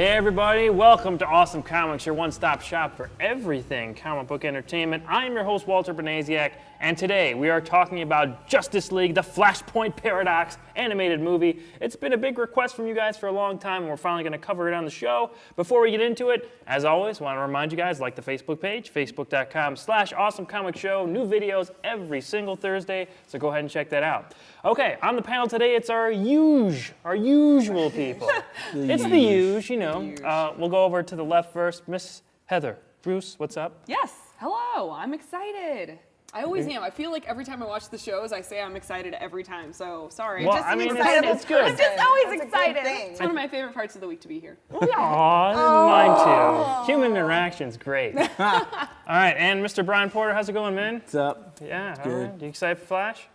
Hey everybody, welcome to Awesome Comics, your one-stop shop for everything comic book entertainment. I'm your host, Walter Bernasiak, and today we are talking about Justice League, the Flashpoint Paradox animated movie. It's been a big request from you guys for a long time, and we're finally going to cover it on the show. Before we get into it, as always, I want to remind you guys, like the Facebook page, facebook.com/awesomecomicshow. New videos every single Thursday, so go ahead and check that out. Okay, on the panel today, it's our usual people. It's the usual, you know. We'll go over to the left first. Miss Heather. Bruce, what's up? Yes, hello, I'm excited. I always am. I feel like every time I watch the shows, I say I'm excited every time, so sorry. Well, I mean, it's good. I'm just always That's excited. a good thing. It's one of my favorite parts of the week to be here. Aw, mine too. Human interaction's great. All right, and Mr. Brian Porter, how's it going, man? What's up? Yeah, all good. right. You excited for Flash?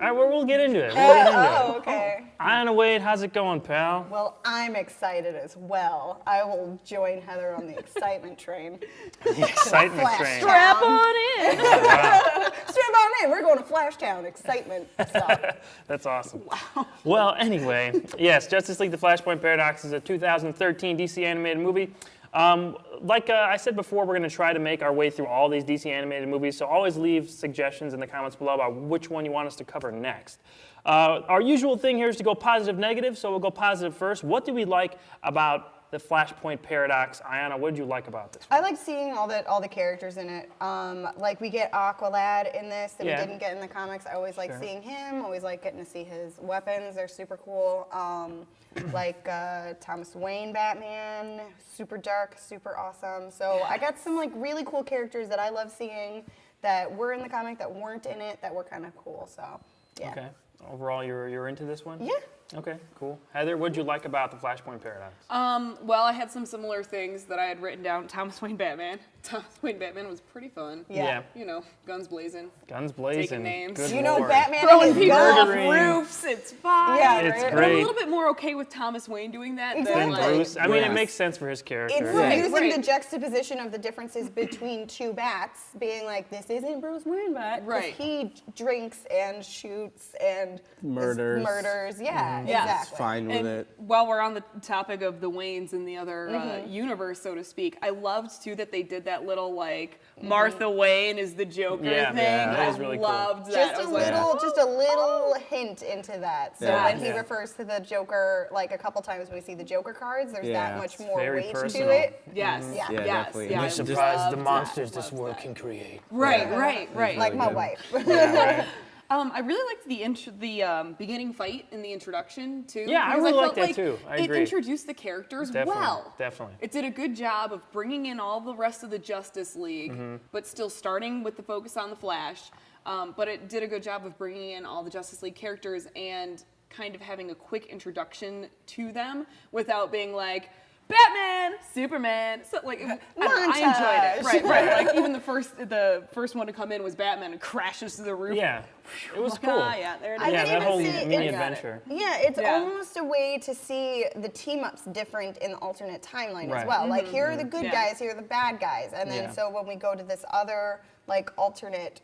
All right, we'll get into it. We'll get into it. Okay. Anna Wade, how's it going, pal? Well, I'm excited as well. I will join Heather on the excitement train. The excitement Flash train. Strap on in. Strap on in. We're going to Flashtown. Excitement stuff. That's awesome. Wow. Well, anyway, yes, Justice League: The Flashpoint Paradox is a 2013 DC animated movie. Like I said before, we're going to try to make our way through all these DC animated movies, so always leave suggestions in the comments below about which one you want us to cover next. Our usual thing here is to go positive, negative, so we'll go positive first. What do we like about the Flashpoint Paradox? Ayana, what did you like about this one? I like seeing all the characters in it. Like we get Aqualad in this that we didn't get in the comics. I always like seeing him. Always like getting to see his weapons. They're super cool. Like Thomas Wayne Batman, super dark, super awesome. So I got some like really cool characters that I love seeing that were in the comic that weren't in it that were kind of cool. So yeah. Okay. Overall, you're into this one? Yeah. Okay, cool. Heather, what did you like about the Flashpoint Paradox? Well, I had some similar things that I had written down. Thomas Wayne Batman. Thomas Wayne Batman was pretty fun. Yeah. You know, guns blazing. Guns blazing. Taking names. Good You know, Lord. Batman Throwing and his people off Murdering. roofs, it's fine. Yeah, It's right? But I'm a great. little bit more okay with Thomas Wayne doing that Than than like, Bruce. I mean, it Yes. makes sense for his character. It's Right, using right. the juxtaposition of the differences between two bats, being like, this isn't Bruce Wayne bat. 'cause Right. He drinks and shoots and Murders. Murders, yeah, Yes. exactly. Fine with And it. while we're on the topic of the Waynes in the other universe, so to speak, I loved too that they did that little like Martha Wayne is the Joker Yeah, thing. yeah, that I is really cool. loved that. Just I a was like, little hint into that. So Yeah. when he Yeah. refers to the Joker, like a couple times when we see the Joker cards, there's Yeah. that much It's more very weight personal. to it. yes, Yeah. Yeah, yes, definitely. yeah. Am I I surprised loved that, loved that. can create? Right, Yeah. right. Like my good. wife. Right. I really liked the beginning fight in the introduction too. Yeah, I because really felt liked that like too. I it agree. introduced the characters Definitely, well. definitely. It did a good job of bringing in all the rest of the Justice League, Mm-hmm. but still starting with the focus on the Flash. But it did a good job of bringing in all the Justice League characters and kind of having a quick introduction to them without being like, Batman, Superman. So like, I enjoyed it. Montage. Right. Like even the first one to come in was Batman and crashes to the roof. Yeah, it was Like, cool. ah, yeah, there it is. I Yeah, didn't that even whole see- mini I got adventure. Yeah, it's Yeah. almost a way to see the team-ups different in the alternate timeline Right. as well. Like, here are the good Yeah. guys, here are the bad guys. And then Yeah. so when we go to this other, like, alternate,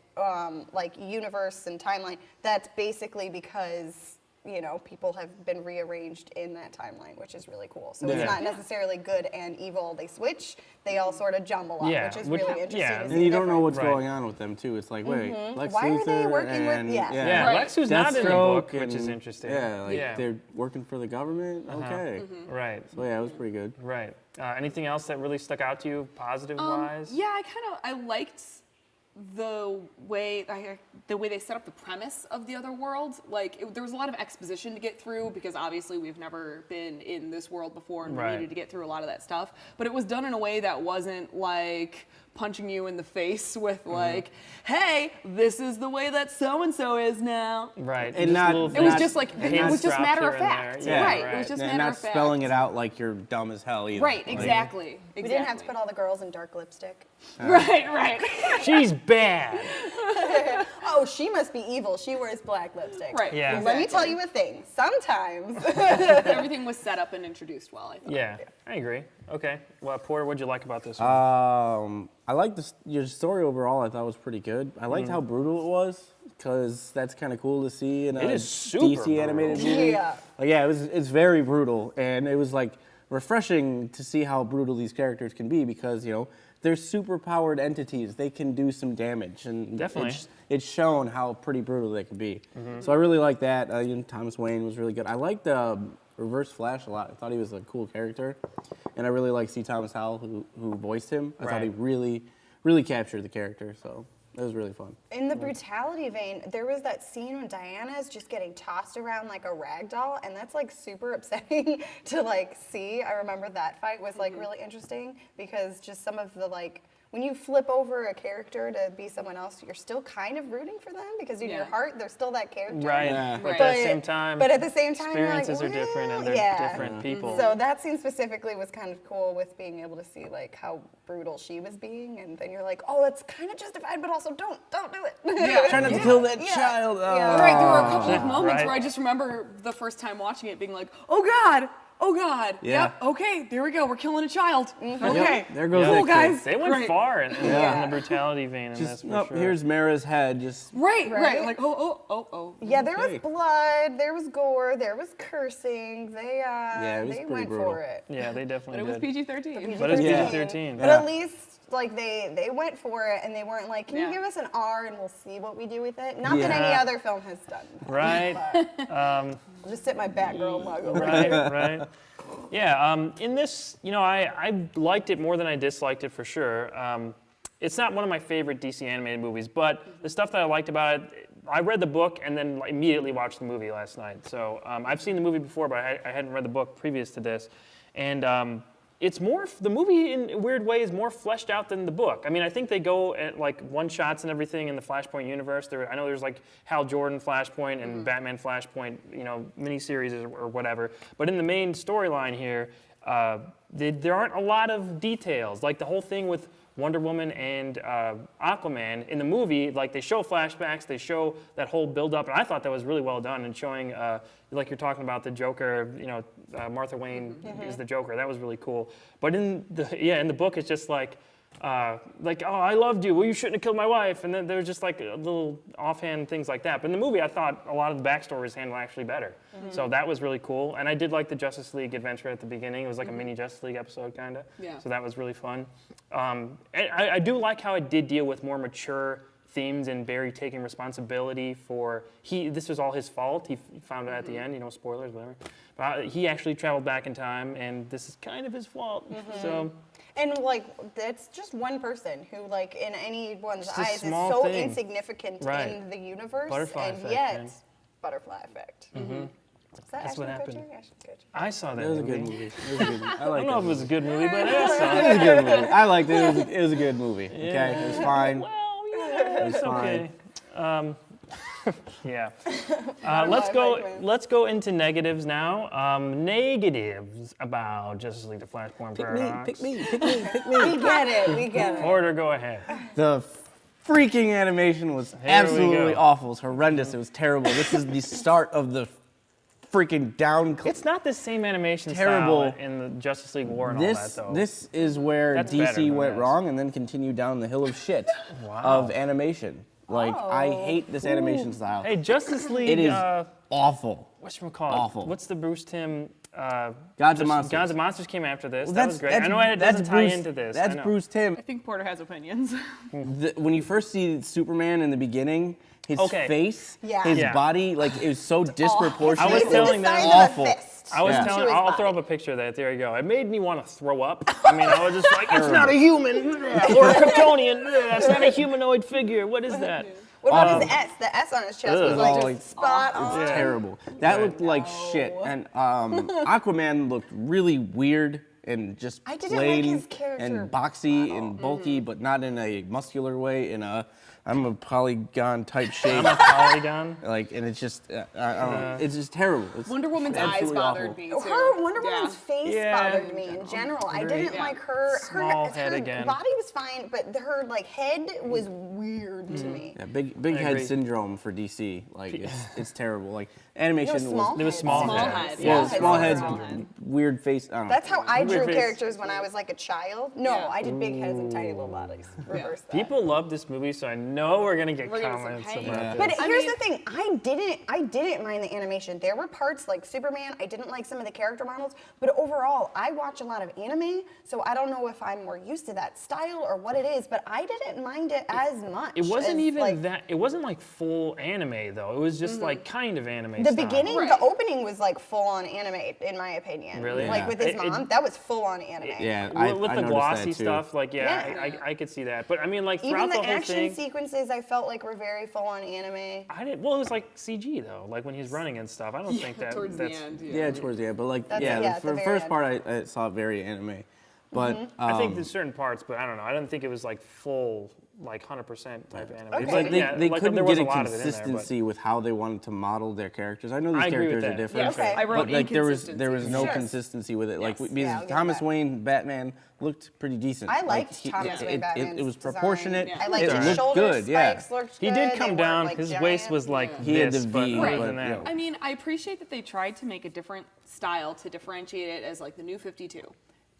like, universe and timeline, that's basically because, you know, people have been rearranged in that timeline, which is really cool. So Yeah. it's not necessarily good and evil. They switch. They all sort of jumble up, Yeah, which is which- really interesting yeah. to And see And you the don't know what's Right. going on with them too. It's like, wait, Lex Why are they Luthor working with- and yeah. Yeah, Right. Lex, who's not in the Deathstroke book, which is and- interesting. Yeah, like Yeah. they're working for the government. Okay, Right, so yeah, it was pretty good. right. Anything else that really stuck out to you, positive-wise? Yeah, I liked the way they set up the premise of the other world. Like there was a lot of exposition to get through because obviously we've never been in this world before and Right. we needed to get through a lot of that stuff. But it was done in a way that wasn't like punching you in the face with like, "Hey, this is the way that so and so is now." Right. And not- little It was hints- just like it hints was just dropped matter here of and there. fact. Yeah, Right. It was just And matter not of fact. spelling it out like you're dumb as hell either. Right. Like, Exactly. We didn't have to put all the girls in dark lipstick. Right. She's bad. Oh, she must be evil. She wears black lipstick. Right. Yeah. Let me tell you a thing. Sometimes. Everything was set up and introduced well, I thought. Yeah, I agree. Okay. Well, Porter, what'd you like about this one? I liked your story overall. I thought was pretty good. I liked how brutal it was because that's kind of cool to see in a It is super DC animated brutal. movie. Yeah. Like, yeah, it's very brutal, and it was like refreshing to see how brutal these characters can be because, you know, they're super-powered entities. They can do some damage, and Definitely. it's shown how pretty brutal they can be. So I really like that. You know, Thomas Wayne was really good. I liked Reverse Flash a lot. I thought he was a cool character, and I really like C. Thomas Howell, who voiced him. I thought he really, really captured the character, so it was really fun. In the brutality vein, there was that scene when Diana is just getting tossed around like a rag doll, and that's like super upsetting to like see. I remember that fight was like really interesting because just some of the like, when you flip over a character to be someone else, you're still kind of rooting for them because in your heart they're still that character. Right. Yeah. But at the same time, But at the same time, you're like, experiences are different, and they're yeah. different people. So that scene specifically was kind of cool with being able to see like how brutal she was being, and then you're like, oh, it's kind of justified, but also don't do it. Yeah. Try not to kill that child. Yeah. Right, there were a couple of moments Right. where I just remember the first time watching it being like, oh God, Yeah. yep, okay, there we go, we're killing a child. Okay, There goes cool that kid. guys. They went Great. far in the brutality vein in this, for Nope, sure. here's Mara's head. Just Right, Right? like, oh. Yeah, there Okay. was blood, there was gore, there was cursing. They it was they pretty went brutal. for it. Yeah, they But definitely it was did. PG-13. But it's Yeah. PG-13. But at least like they went for it and they weren't like, can Yeah. you give us an R and we'll see what we do with it? Not that any Yeah. other film has done. Right. I'll just sit my Batgirl mug over. Right. Yeah, in this, you know, I liked it more than I disliked it for sure. It's not one of my favorite DC animated movies, but the stuff that I liked about it, I read the book and then immediately watched the movie last night. So I've seen the movie before, but I hadn't read the book previous to this. And it's more, the movie in a weird way is more fleshed out than the book. I mean, I think they go at like one shots and everything in the Flashpoint universe. I know there's like Hal Jordan Flashpoint and Batman Flashpoint, you know, miniseries or whatever. But in the main storyline here, there aren't a lot of details. Like the whole thing with Wonder Woman and Aquaman in the movie, like they show flashbacks, they show that whole build-up, and I thought that was really well done in showing, like you're talking about the Joker, you know, Martha Wayne is the Joker. That was really cool. But in the book, it's just like, oh, I loved you. Well, you shouldn't have killed my wife. And then there was just like little offhand things like that. But in the movie, I thought a lot of the backstory was handled actually better. So that was really cool. And I did like the Justice League adventure at the beginning. It was like a mini Justice League episode, kind of. Yeah. So that was really fun. And I do like how it did deal with more mature themes and Barry taking responsibility for, this was all his fault. He found out at the end, you know, spoilers, whatever. But he actually traveled back in time, and this is kind of his fault. So. And like that's just one person who like in anyone's Just a eyes is small so thing. insignificant Right. in the universe, Butterfly and effect, yet yeah. butterfly effect. Is that That's what Ashton happened. Kutcher? Ashton Kutcher. I saw that it was a movie. good movie. It was a good movie. I I liked don't know if it was a good movie, but I saw it. it. It was a good movie. I liked it. It was a good movie. Okay, it was fine. Well, yeah, it's fine. okay. Yeah. Butterfly Let's go into negatives now. Negatives about Justice League: The Flashpoint Paradox. Pick me. We get it. We get it. Order, go ahead. The freaking animation was we absolutely go. awful. It was horrendous. It was terrible. This is the start of the freaking down. It's not the same animation Terrible. style in the Justice League War and all that, though. This is where That's better DC than went this. wrong and then continued down the hill of shit Wow. of animation. Like, I Oh. hate this animation style. Hey, Justice League. It is awful. Whatchamacallit? awful. What's the Bruce Timm? Gods and Monsters. Gods and Monsters came after this. Well, that was great. I know it doesn't tie into this. I That's know. Bruce Timm. I think Porter has opinions. When you first see Superman in the beginning, his Okay. face, Yeah. his Yeah. body, like it was so disproportionate. I was Face is telling the them- size of a Awful. fist. I was Yeah. telling. To his I'll throw up body. a picture of that. There you go. It made me want to throw up. I mean, I was just like, it's not a human or a Kryptonian. It's not a humanoid figure. What is that? What about his S? The S on his chest was Ugh. like Oh, just it's spot It's on. terrible. That looked like shit. And Aquaman looked really weird and just I didn't like plain his character and boxy and bulky, but not in a muscular way. I'm a polygon type shape. I'm a polygon. Like, and it's just, I don't know. It's just terrible. It's Wonder Woman's eyes absolutely bothered awful. me too. Her Wonder Yeah. Woman's face Yeah. bothered me in general. I Very- didn't Yeah. like her. Small head her again. body was fine, but her like head was weird to me. Yeah, big I head agree. syndrome for DC. Like it's terrible. Like animation It was small Small heads. head. Well, Yeah, small heads. heads, weird face. I don't know. That's how I Weird drew face. characters when I was like a child. No, Yeah. I did big heads and tiny little bodies. Reverse that. People love this movie, so I know we're gonna get We're gonna comments say, hey. about Yeah. this. But I here's mean- the thing, I didn't mind the animation. There were parts like Superman, I didn't like some of the character models, but overall, I watch a lot of anime, so I don't know if I'm more used to that style or what it is, but I didn't mind it as much. It wasn't as, even like, that. It wasn't like full anime though. It was just like kind of anime. The style. beginning, Right. the opening was like full on anime, in my opinion. Really? Like Yeah. with his It- mom, that was full on anime. Yeah, With the noticed glossy that too. stuff, like Yeah. I could see that. But I mean, like Even throughout the the whole action thing, sequences I felt like were very full on anime. I didn't. Well, it was like CG though, like when he's running and stuff. I don't think that Towards that's. the end. Yeah, towards the end, but like That's- yeah, yeah, at for the the very first end. part I saw it very anime, but I think there's certain parts, but I don't know. I didn't think it was like full, like 100% type anime. Okay. it's like they, Yeah, they like, couldn't there was get a a lot of it in there, but- consistency with how they wanted to model their characters. I know these I agree with characters are that. different, Yes, Okay. I wrote but like there was inconsistencies. no Sure. consistency with it. Like Yes. because Yeah, I'll give Thomas that. Wayne Batman looked pretty decent. I Like, liked Thomas Wayne it Batman's was design. proportionate. Yeah. I liked it his looked shoulder good. Yeah. spikes looked He good. did They come weren't, down. like, His giant. waist was like Yeah. He had this, the but V, other but, than that, you know. I mean, I appreciate that they tried to make a different style to differentiate it as like the new 52.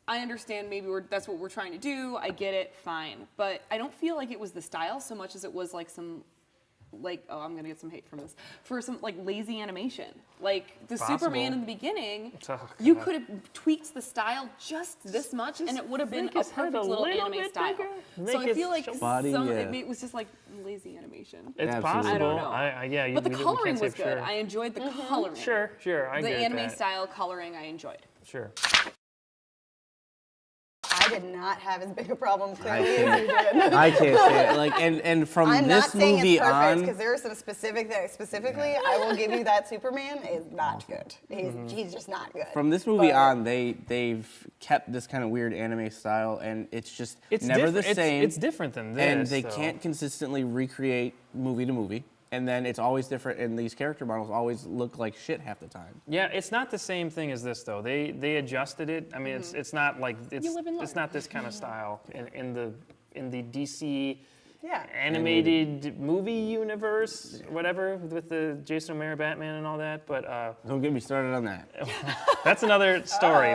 I understand maybe that's what we're trying to do. I get it, fine. But I don't feel like it was the style so much as it was like some, like, oh, I'm gonna get some hate from this, for some like lazy animation. Like the Possible. Superman in the beginning, Oh, you God. could have tweaked the style just this much, and it would have been make a his head perfect a little little anime bit style. bigger. So Make I feel his like body, some yeah. it was just like lazy animation. It's Absolutely. possible. I don't know. Yeah, But the we coloring can't say was for good. sure. I enjoyed the coloring. Sure. I The get anime that. style coloring I enjoyed. Sure. I did not have as big a problem I clearly as you can't, did. I can't say it. Like and from I'm this not saying movie it's perfect on, because there are some specific things. Specifically, I will give you that Superman is not good. He's just not good. from this movie But- on, they've kept this kind of weird anime style, and it's just It's never the different- same. It's different than this. and they though. can't consistently recreate movie to movie, and then it's always different. And these character models always look like shit half the time. Yeah, it's not the same thing as this though. They adjusted it. I mean, it's not like it's You live and it's learn. not this kind of style in the DC Yeah. animated movie universe, whatever, with the Jason O'Mara Batman and all that. But Don't get me started on that. that's another story.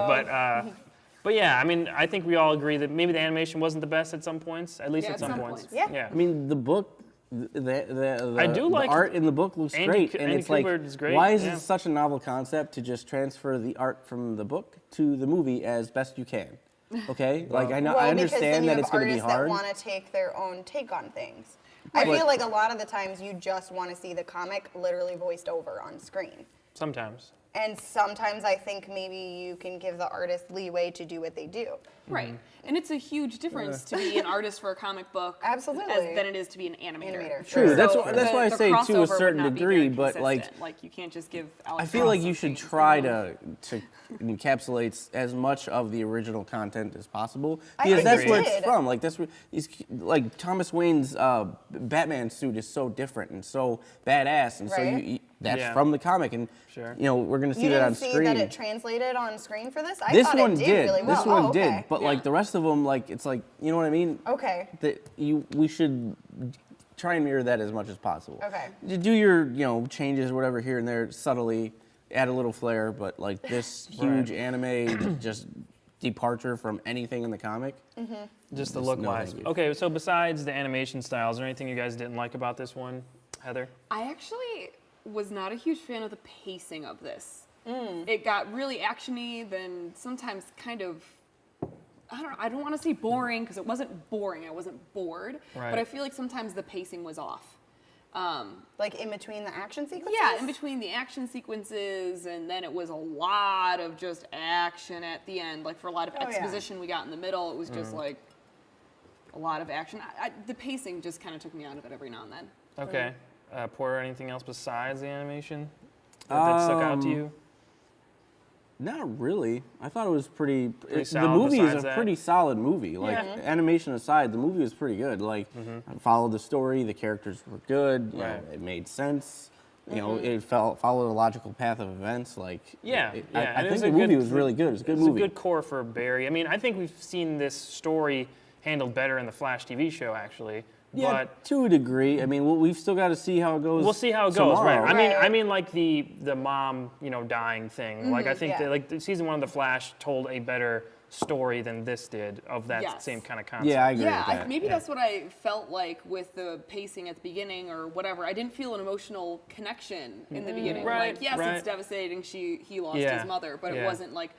But yeah, I mean, I think we all agree that maybe the animation wasn't the best at some points, at least Yeah, at some points. Yeah. Yeah. I mean, the book, the I do like- the art in the book looks Andy great, Ku- and Andy it's like, Kubert is great, why is yeah. it such a novel concept to just transfer the art from the book to the movie as best you can? Okay, like I know, Well, I because then understand you that have it's going to be artists hard. that want to take their own take on things. I But- feel like a lot of the times you just want to see the comic literally voiced over on screen. Sometimes. And sometimes I think maybe you can give the artist leeway to do what they do. Right. And it's a huge difference to be an artist for a comic book Absolutely. than it is to be an animator. Animator, True, sure. that's So why I the say to a crossover would certain not be degree, very but like consistent. You can't just give Alex I feel like Ross you should something. try to encapsulate as much of the original content as possible I because think that's they where it's did. from. Like that's where like Thomas Wayne's Batman suit is so different and so badass, and so Right. that's Yeah. from the comic, and Sure. you know we're gonna see You that didn't on see screen. that it translated on screen for this? I This thought one it did, did. really well. This one Oh, did, okay. but Yeah. like the rest of them, like it's like you know what I mean. Okay. That we should try and mirror that as much as possible. Okay. You do your changes or whatever here and there subtly, add a little flair, but like this huge anime just departure from anything in the comic. Just the Just look no wise. thank you. Okay, so besides the animation style, is there anything you guys didn't like about this one, Heather? I actually was not a huge fan of the pacing of this. It got really actiony, then sometimes kind of, I don't want to say boring because it wasn't boring. I wasn't bored, Right. but I feel like sometimes the pacing was off. Like in between the action sequences? Yeah, in between the action sequences, and then it was a lot of just action at the end. Like for a lot of Oh, yeah. exposition we got in the middle, it was just like a lot of action. The pacing just kind of took me out of it every now and then. Okay. Porter, anything else besides the animation that stuck out to you? Not really. I thought it was the solid movie is besides a that? pretty solid movie. Like Yeah. animation aside, the movie was pretty good. Like I followed the story, the characters were good. You know, Right. it made sense. You know, it followed a logical path of events. Like Yeah, I and it think was the a movie good- was really good. It was a good It was movie. a good core for Barry. I mean, I think we've seen this story handled better in the Flash TV show, actually, Yeah, but to a degree. I mean, we've still got to see how it goes. we'll see how it goes, right? tomorrow. I mean, like the mom, dying thing. Like I think yeah. that like the season 1 of The Flash told a better story than this did of that Yes. same kind of concept. Yeah, I agree Yeah, with that. maybe that's what I felt like with the pacing at the beginning or whatever. I didn't feel an emotional connection in the beginning. Right, Like, yes, right. it's devastating. He lost Yeah, his mother, but yeah. it wasn't like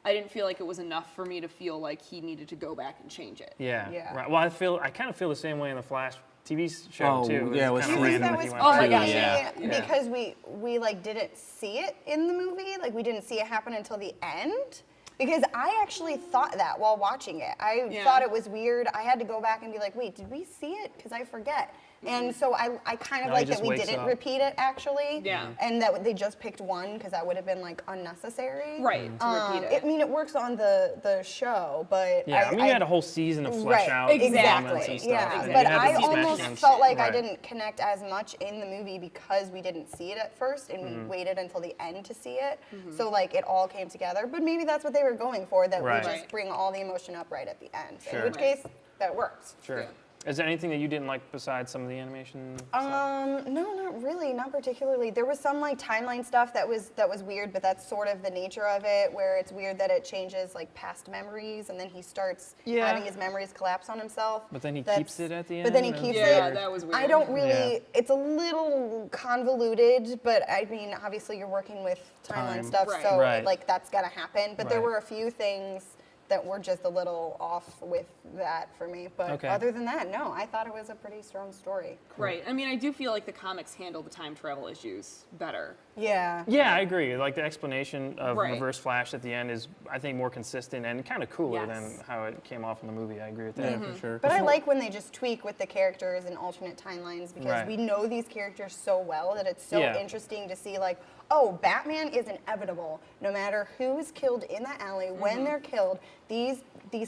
I didn't feel like it was enough for me to feel like he needed to go back and change it. Yeah. Yeah. Right. Well, I kind of feel the same way in the Flash TV show Oh, too. yeah, It's with kind of season- random That if was you went Oh my through. gosh, yeah. Yeah. Because we like didn't see it in the movie. Like we didn't see it happen until the end. Because I actually thought that while watching it. I Yeah. thought it was weird. I had to go back and be like, wait, did we see it? Because I forget. And so I kind of No, he like that just we wakes didn't up. repeat it actually. Yeah. And that they just picked one because that would have been like unnecessary. Right, to repeat it. I mean, it works on the show, but Yeah, I mean, you had a whole season to flesh right, out elements exactly. and stuff. Yeah, and you but had I the smash almost downs. felt like I Right. didn't connect as much in the movie because we didn't see it at first and Mm-hmm. we waited until the end to see it. So like it all came together. But maybe that's what they were going for, that Right. we just Right. bring all the emotion up right at the end. Sure. In which Right. case, that works. Sure. Yeah. Is there anything that you didn't like besides some of the animation? No, not really, not particularly. There was some like timeline stuff that was weird, but that's sort of the nature of it, where it's weird that it changes like past memories, and then he starts Yeah. having his memories collapse on himself. But then he That's- keeps it at the But then he end? keeps Yeah, it. that was weird. I don't really. Yeah. It's a little convoluted, but I mean, obviously you're working with timeline Time. stuff, Right. so Right. like that's gotta happen. But there Right. were a few things that were just a little off with that for me. But Okay. other than that, no, I thought it was a pretty strong story. Right. I mean, I do feel like the comics handle the time travel issues better. Yeah. Yeah, I agree. Like the explanation of Right. Reverse Flash at the end is, I think, more consistent and kind of cooler Yes. than how it came off in the movie. I agree with that. Yeah, for sure. But I like when they just tweak with the characters and alternate timelines because Right. we know these characters so well that it's so Yeah. interesting to see like, oh, Batman is inevitable. No matter who's killed in that alley, when they're killed, these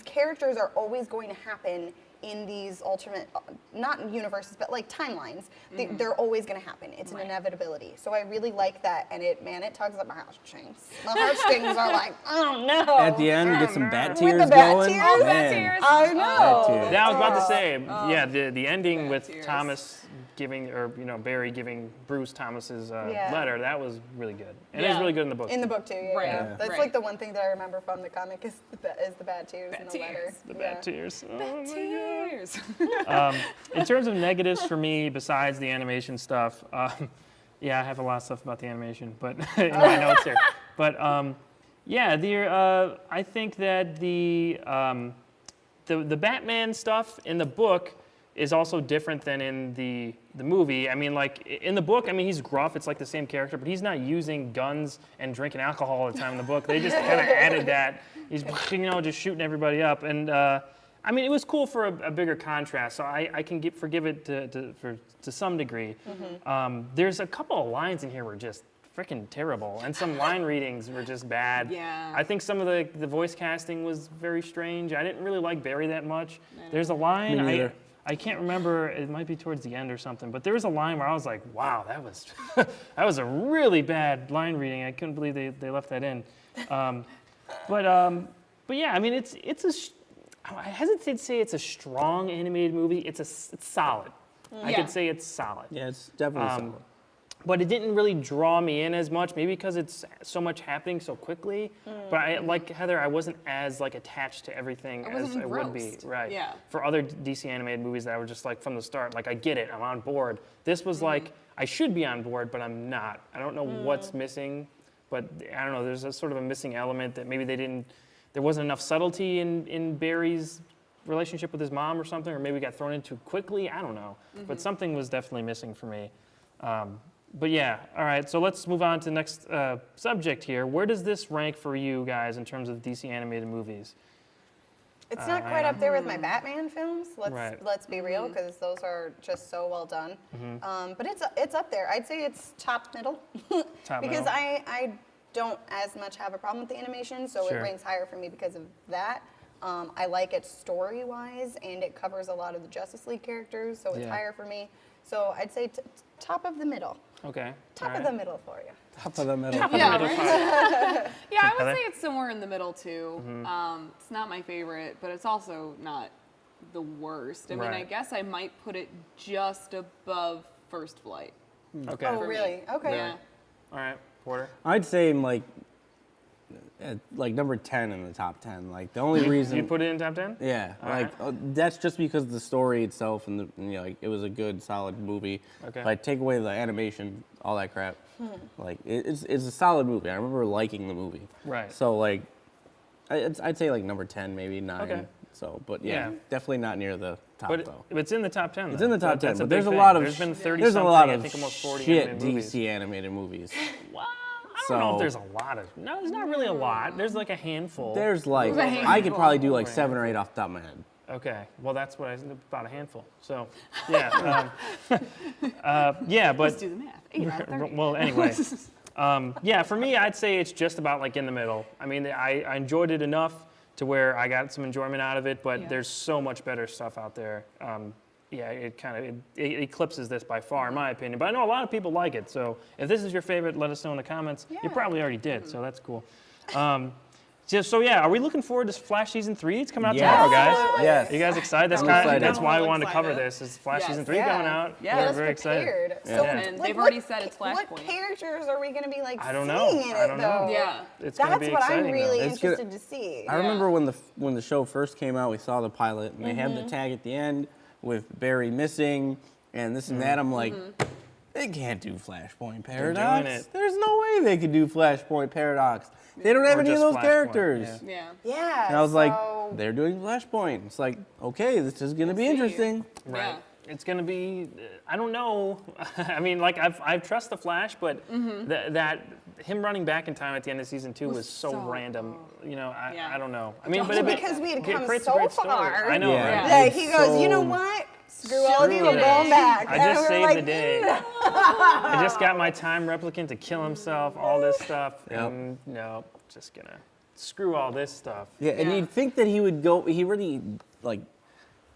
characters are always going to happen in these alternate, not universes, but like timelines. They're always going to happen. It's an Right. inevitability. So I really like that, and it tugs at my heartstrings. My heartstrings are like, oh no. At the end, get some bat With tears the bat going. tears? Oh, bat Man. tears. I Bat know. tears. Yeah, I was about to say, yeah, the ending Bad with tears. Thomas giving, or Barry giving Bruce Thomas's Yeah. letter, that was really good, and it was Yeah. really good in the book. In the too. book too, yeah. Right. yeah. That's Right. like the one thing that I remember from the comic is the bad tears Bad in the letter. tears. The yeah. bad tears. Oh my God. Tears. In terms of negatives for me, besides the animation stuff, yeah, I have a lot of stuff about the animation, but in my notes here. But yeah, I think that the Batman stuff in the book is also different than in the movie. I mean, like in the book, I mean, he's gruff. It's like the same character, but he's not using guns and drinking alcohol all the time in the book. They just kind of added that. He's just shooting everybody up, and I mean, it was cool for a bigger contrast. So I can forgive it to some degree. There's a couple of lines in here were just freaking terrible, and some line readings were just bad. Yeah. I think some of the voice casting was very strange. I didn't really like Barry that much. There's a line Me neither. I can't remember. It might be towards the end or something. But there was a line where I was like, "Wow, that was that was a really bad line reading." I couldn't believe they left that in. But yeah, I mean, I hesitate to say it's a strong animated movie. It's solid. I Yeah. could say it's solid. Yeah, it's definitely solid. But it didn't really draw me in as much, maybe because it's so much happening so quickly. But like Heather, I wasn't as like attached to everything I as wasn't I would be. engrossed. Right. Yeah. For other DC animated movies that were just like from the start, like I get it, I'm on board. This was like I should be on board, but I'm not. I don't know what's missing, but I don't know. There's a sort of a missing element that maybe there wasn't enough subtlety in Barry's relationship with his mom or something, or maybe got thrown in too quickly. I don't know. But something was definitely missing for me. But yeah, all right, so let's move on to the next subject here. Where does this rank for you guys in terms of DC animated movies? It's not quite up there with my Batman films. Right. Let's be real, because those are just so well done. But it's up there. I'd say it's top middle. Top because middle. I don't as much have a problem with the animation, so Sure. it ranks higher for me because of that. I like it story-wise, and it covers a lot of the Justice League characters, so it's Yeah. higher for me. So I'd say top of the middle. Okay. Top all of right. the middle for you. Top of the middle. Yeah, right? Yeah, I would Heather? say it's somewhere in the middle too. It's not my favorite, but it's also not the worst. I mean, I Right. guess I might put it just above First Flight. Okay. Oh, really? Okay. Yeah. All right, Porter. I'd say like number 10 in the top 10. Like the only reason You put it in top 10? Yeah, All like that's just because of the story itself and like it was a good, solid movie. Okay. If I take away the animation, all that crap, like it's a solid movie. I remember liking the movie. Right. So like, I'd say like number 10, maybe 9. Okay. So, but yeah, Yeah. definitely not near the top But though. it's in the top 10. It's though. in the top 10, That's but big there's a thing. lot of There's been 30 there's a something, lot I of think almost 40 shit animated movies. DC animated movies. Wow. I don't know if So- there's a lot of. No, there's not really a lot. There's like a handful. There's like There's a I could probably do handful. like 7 or 8 off the top of my head. Okay, well that's what I about a handful. So, yeah, yeah, but Let's do the math. 8 out of 30. well, anyway, yeah, for me, I'd say it's just about like in the middle. I mean, I enjoyed it enough to where I got some enjoyment out of it, but Yeah. there's so much better stuff out there. Yeah, it kind of it eclipses this by far, in my opinion. But I know a lot of people like it. So if this is your favorite, let us know in the comments. You Yeah. probably already did, so that's cool. So yeah, are we looking forward to Flash season 3? It's coming out Yes. tomorrow, guys. Yes. You guys excited? That's I'm kind excited. that's why we I'm wanted to cover excited. this. Is Flash Yes. season 3 Yeah. coming out? Yeah. We're Get us very excited. prepared. Yeah. So, And like, they've already what said it's What Flashpoint. characters are we going to be like I don't know. seeing in I it don't know. though? Yeah. It's gonna That's be what exciting. I'm really though. It's gonna- interested to see. I remember when the show first came out, we saw the pilot, and they had the tag at the end with Barry missing and this and that. I'm like, they can't do Flashpoint Paradox. doing it. There's no way they could do Flashpoint Paradox. They don't have Or any of just those Flashpoint, characters. yeah. Yeah. Yeah. And I was like, so- they're doing Flashpoint. It's like, okay, this is gonna be see. interesting. Right. Yeah. It's gonna be. I don't know. I mean, like I trust the Flash, but that him running back in time at the end of season 2 was so so random. You know, Yeah. I don't know. I mean, Well, but because we had it come creates a so great story. far. I know. Yeah. Right? Like, It's he goes, you know so- what? Screw all of you, Screw I'm it. going back. I And just we're saved like, the day. I just got my time replicant to kill himself. All this stuff, Yep. and no, just gonna screw all this stuff. Yeah, and Yeah. you'd think that he would go. He really like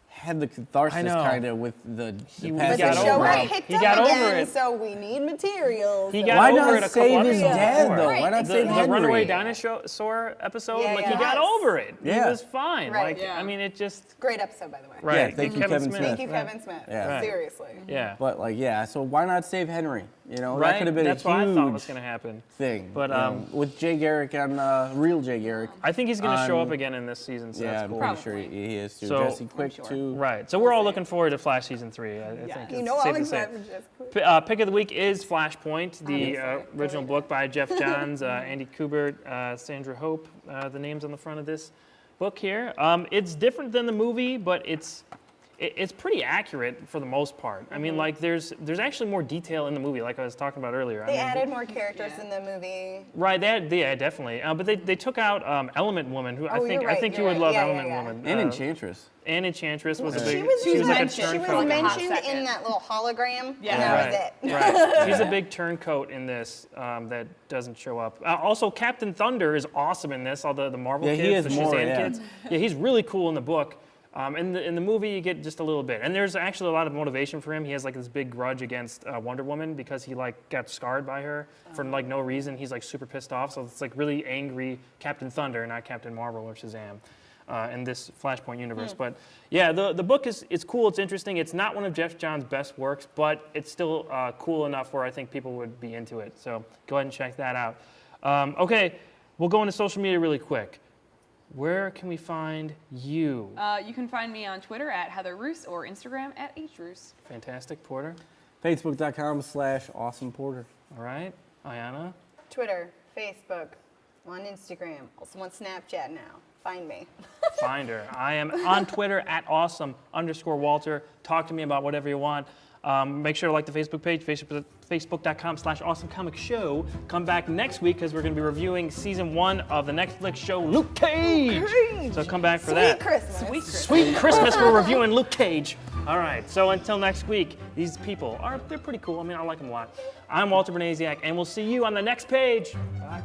had the catharsis I know. kind of with the He past But got the over show it. got He picked got up over again, it. so we need materials. He and- got Why over not it a couple save his episodes dad before. though? Why not The, save the Henry? Runaway Dinosaur episode, Yeah, like yeah. he got Yes. over it. Yeah. He was fine. Right. Like Yeah. I mean, it just Great episode, by the way. right. Yeah, thank you, Kevin Smith. Thank you, Right. Kevin Smith. Yeah. Right. Seriously. Yeah. But like, yeah. So why not save Henry? You know, Right. that could have been That's a what I thought huge was gonna happen. thing. But, you know, with Jay Garrick on real Jay Garrick. I think he's gonna show On- up again in this season, so Yeah, that's I'm cool. pretty sure Probably. he is too. So- Jesse Quick sure. too. Right. So we're all looking forward to Flash season 3. I think Yes. it's You know, safe I'm to say. excited for Jessica. Pick of the week is Flashpoint, the excited. original book by Jeff Johns, Andy Kubert, Sandra Hope, the names on the front of this book here. It's different than the movie, but it's pretty accurate for the most part. I mean, like there's actually more detail in the movie, like I was talking about earlier. They I mean, added more characters Yeah. in the movie. right, yeah, definitely. But they took out Element Woman, who I Oh, think you're I right, think you you're would right. love Yeah, yeah, Element yeah. Woman. And Enchantress. And Enchantress was a She big. was, She was like a mentioned. she was turncoat. like a hot mentioned in second. that little hologram. Yeah. And that was it. Right. She's a big turncoat in this that doesn't show up. Also, Captain Thunder is awesome in this. All the Marvel Yeah, kids, he is the more, Shazam yeah. kids. Yeah, he's really cool in the book. In the movie, you get just a little bit. And there's actually a lot of motivation for him. He has like this big grudge against Wonder Woman because he like got scarred by her for like no reason. He's like super pissed off. So it's like really angry Captain Thunder, not Captain Marvel or Shazam. In this Flashpoint universe. But yeah, the book is cool, it's interesting. It's not one of Jeff Johns' best works, but it's still cool enough where I think people would be into it. So go ahead and check that out. Okay, we'll go into social media really quick. Where can we find you? You can find me on Twitter at Heather Roos or Instagram at HRoos. Fantastic, Porter. Facebook.com/awesomeporter. All right, Ayana. Twitter, Facebook, on Instagram, also on Snapchat now. Find me. Find her. I am on Twitter at awesome_Walter. Talk to me about whatever you want. Make sure to like the Facebook page, facebook.com/awesomecomicshow. Come back next week because we're going to be reviewing season 1 of the Netflix show Luke Cage. So come back for that. Sweet Christmas, we're reviewing Luke Cage. All right, so until next week, these people they're pretty cool. I mean, I like them a lot. I'm Walter Bernasiak, and we'll see you on the next page. Bye.